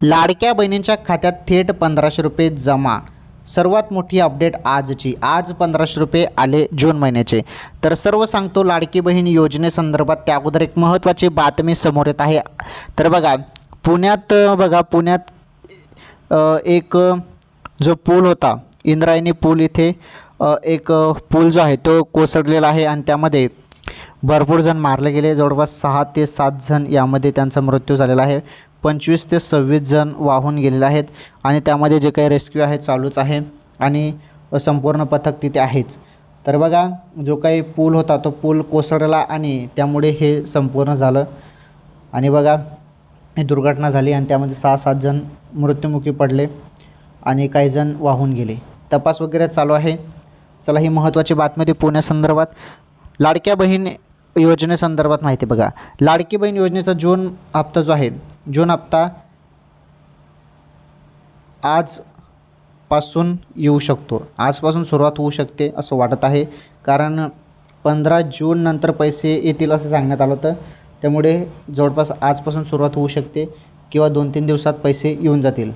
लाडक्या बहिणींच्या खात्यात थेट 1500 रुपये जमा. सर्वात मोठी अपडेट आजची. आज 1500 रुपये आले जून महिन्याचे. तर सर्व सांगतो लाडकी बहीण योजनेसंदर्भात. त्या अगोदर एक महत्त्वाची बातमी समोर येत आहे. तर बघा पुण्यात एक जो पूल होता, इंद्रायणी पूल, इथे एक पूल जो आहे तो कोसळलेला आहे आणि त्यामध्ये भरपूर जण मारले गेले. जवळपास 6 ते 7 जण यामध्ये त्यांचा मृत्यू झालेला आहे. 25 ते 26 जण वाहून गेलेले आहेत आणि त्यामध्ये जे काही रेस्क्यू आहे चालूच आहे आणि संपूर्ण पथक तिथे आहेच. तर बघा, जो काही पूल होता तो पूल कोसळला आणि त्यामुळे हे संपूर्ण झालं आणि बघा ही दुर्घटना झाली आणि त्यामध्ये 6-7 जण मृत्युमुखी पडले आणि काही जण वाहून गेले. तपास वगैरे चालू आहे. चला, ही महत्त्वाची बातमी होती पुण्यासंदर्भात. लाडक्या बहीण योजनेसंदर्भात माहिती बघा. लाडकी बहीण योजनेचा जून हप्ता जो आहे, जून हप्ता आजपासून येऊ शकतो. आजपासून सुरुवात होऊ शकते असं वाटत आहे, कारण 15 जून नंतर पैसे येतील असं सांगण्यात आलं होतं. त्यामुळे जवळपास आजपासून सुरुवात होऊ शकते किंवा 2-3 दिवसात पैसे येऊन जातील.